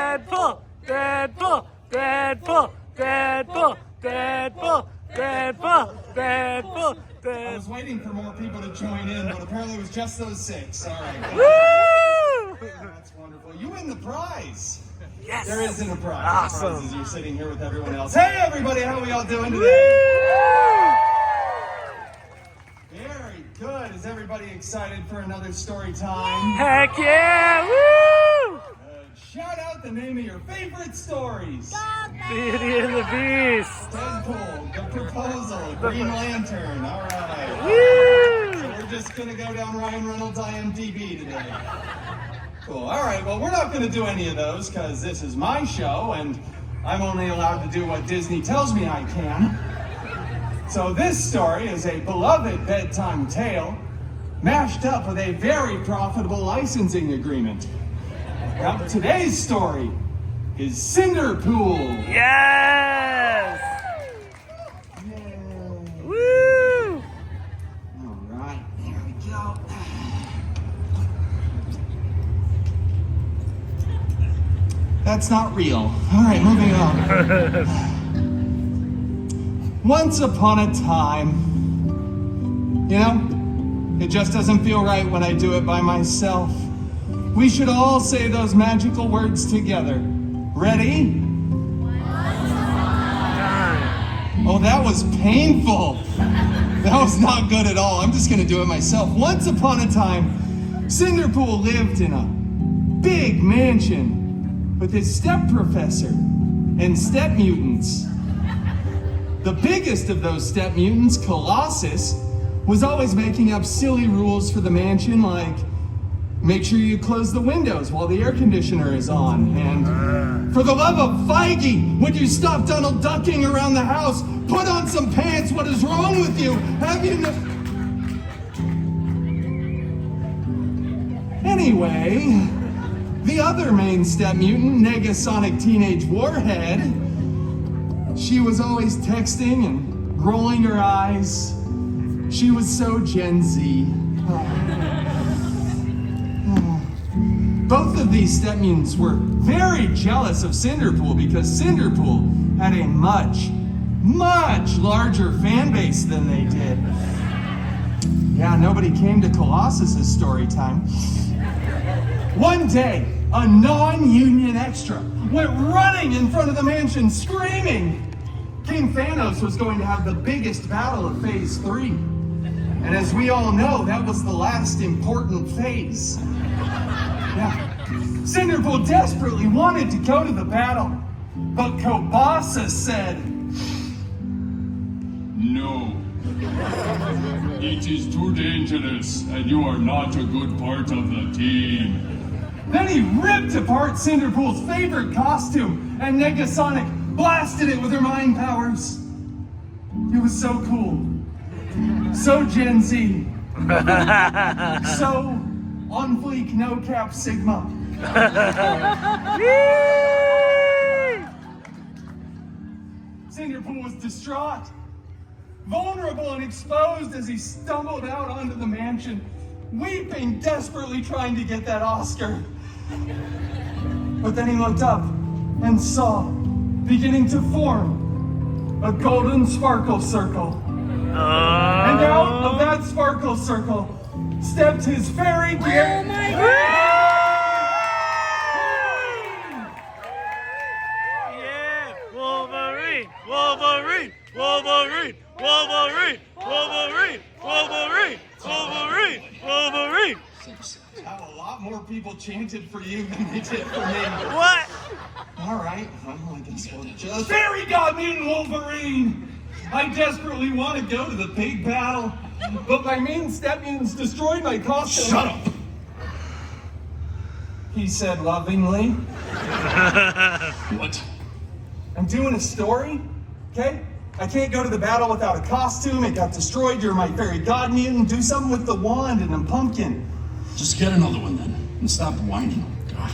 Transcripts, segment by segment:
Deadpool, Deadpool, Deadpool, Deadpool, Deadpool, Deadpool, Deadpool, I was waiting for more people to join in, but apparently it was just those 6. All right. Woo! That's wonderful. You win the prize. Yes. There isn't a prize. Awesome. The prize is you're sitting here with everyone else. Hey, everybody, how are we all doing today? Very good. Is everybody excited for another story time? Heck yeah! Woo! Shout out the name of your favorite stories. Beauty and the Beast. Deadpool, The Proposal, Green Lantern. All right. Woo! So we're just going to go down Ryan Reynolds' IMDb today. Cool. All right. Well, we're not going to do any of those because this is my show and I'm only allowed to do what Disney tells me I can. So this story is a beloved bedtime tale mashed up with a very profitable licensing agreement. Now, today's story is Cinderpool. Yes! Yay. Woo! All right, there we go. That's not real. All right, moving on. Once upon a time, it just doesn't feel right when I do it by myself. We should all say those magical words together. Ready? Oh, that was painful. That was not good at all. I'm just gonna do it myself. Once upon a time, Cinderpool lived in a big mansion with his step professor and step mutants. The biggest of those step mutants, Colossus, was always making up silly rules for the mansion, like make sure you close the windows while the air conditioner is on, and for the love of Feige, would you stop Donald ducking around the house? Put on some pants, what is wrong with you? Have you Anyway, the other main step mutant, Negasonic Teenage Warhead, she was always texting and rolling her eyes. She was so Gen Z. Both of these step mutants were very jealous of Cinderpool because Cinderpool had a much, much larger fan base than they did. Yeah, nobody came to Colossus's story time. One day, a non-union extra went running in front of the mansion screaming King Thanos was going to have the biggest battle of Phase 3. And as we all know, that was the last important phase. Yeah. Cinderpool desperately wanted to go to the battle, but Colossus said, "No. It is too dangerous, and you are not a good part of the team." Then he ripped apart Cinderpool's favorite costume, and Negasonic blasted it with her mind powers. It was so cool. So Gen Z. So on fleek, no cap, Sigma. Cinderpool was distraught, vulnerable and exposed as he stumbled out onto the mansion, weeping, desperately trying to get that Oscar. But then he looked up and saw, beginning to form, a golden sparkle circle. And out of that sparkle circle stepped his fairy gear. Oh my God! Yeah! Wolverine! Wolverine! Wolverine! Wolverine! Wolverine! Wolverine! Wolverine! Wolverine! A lot more people chanted for you than they did for me. What? All right, well, I guess we'll just... Fairy God Mutant Wolverine! I desperately want to go to the big battle, but my main step mutants destroyed my costume. Shut up! He said lovingly. What? I'm doing a story, okay? I can't go to the battle without a costume. It got destroyed. You're my fairy god mutant. Do something with the wand and a pumpkin. Just get another one then, and stop whining. God.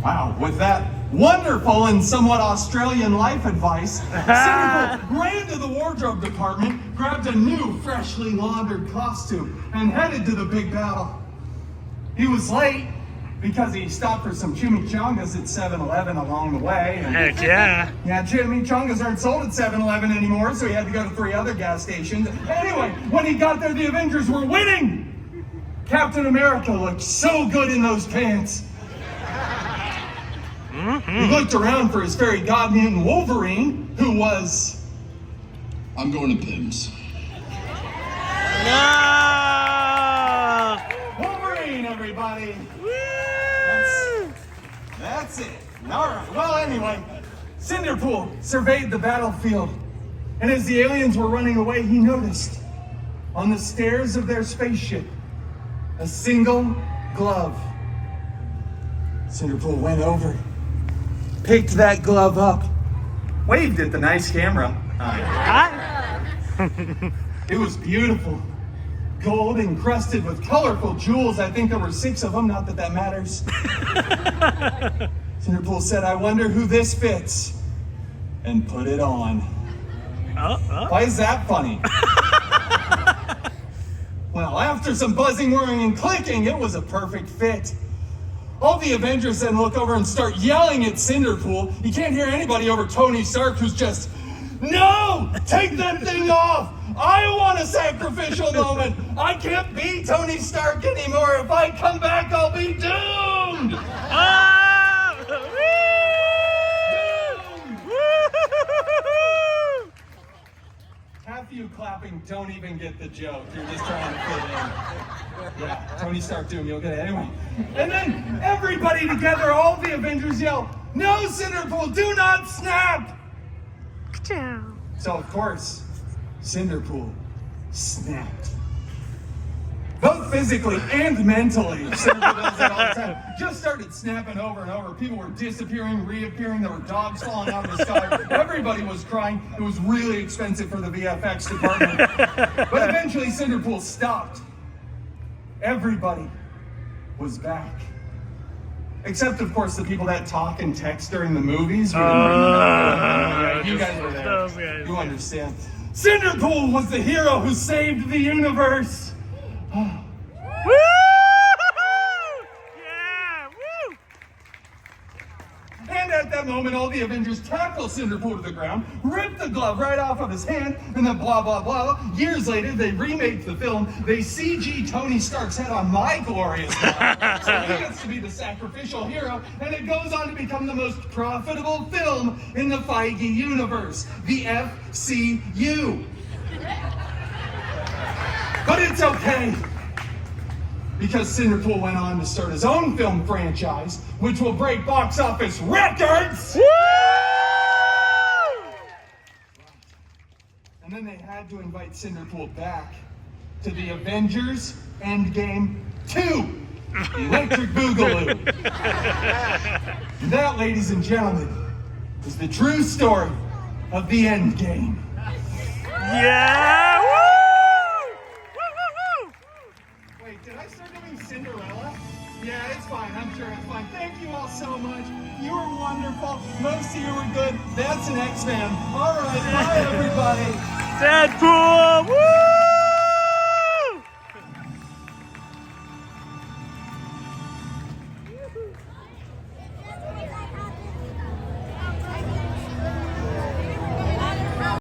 Wow, with that wonderful and somewhat Australian life advice, Cinderpool ran to the wardrobe department, grabbed a new, freshly laundered costume, and headed to the big battle. He was late, because he stopped for some chimichangas at 7-Eleven along the way. And Heck yeah. yeah, chimichangas aren't sold at 7-Eleven anymore, so he had to go to 3 other gas stations. Anyway, when he got there, the Avengers were winning. Captain America looked so good in those pants. He looked around for his fairy godmutant Wolverine, who was... I'm going to Pim's. No. Wolverine, everybody. Woo! That's it. All right. Well, anyway, Cinderpool surveyed the battlefield, and as the aliens were running away, he noticed on the stairs of their spaceship a single glove. Cinderpool went over, picked that glove up, waved at the nice camera. It was beautiful. Gold encrusted with colorful jewels. I think there were 6 of them, not that that matters. Cinderpool said, I wonder who this fits, and put it on. Why is that funny? Well, after some buzzing, whirring, and clicking, it was a perfect fit. All the Avengers then look over and start yelling at Cinderpool. You can't hear anybody over Tony Stark, who's just, no! Take that thing off! I want a sacrificial moment! I can't be Tony Stark anymore! If I come back, I'll be doomed! Half you clapping don't even get the joke. You're just trying to fit in. Yeah, Tony Stark doom, you'll get it anyway. And then everybody together, all the Avengers yell, no, Cinderpool, do not snap! So of course, Cinderpool snapped. Both physically and mentally, Cinderpool does that all the time. Just started snapping over and over. People were disappearing, reappearing. There were dogs falling out of the sky. Everybody was crying. It was really expensive for the VFX department. But eventually, Cinderpool stopped. Everybody was back. Except, of course, the people that talk and text during the movies. You guys were there. Those guys. You understand. Cinderpool was the hero who saved the universe. Woo! Yeah! Woo! And at that moment, all the Avengers tackle Cinderpool to the ground, rip the glove right off of his hand, and then blah, blah, blah. Years later, they remake the film. They CG Tony Stark's head on my glorious glove. So he gets to be the sacrificial hero, and it goes on to become the most profitable film in the Feige universe, the FCU. But it's okay, because Cinderpool went on to start his own film franchise, which will break box office records! Woo! And then they had to invite Cinderpool back to the Avengers Endgame 2, Electric Boogaloo. And that, ladies and gentlemen, is the true story of the Endgame. Yeah! Woo! Wait, did I start doing Cinderella? Yeah, it's fine. I'm sure it's fine. Thank you all so much. You were wonderful. Most of you were good. That's an X-Man. All right, bye, everybody. Deadpool! Woo!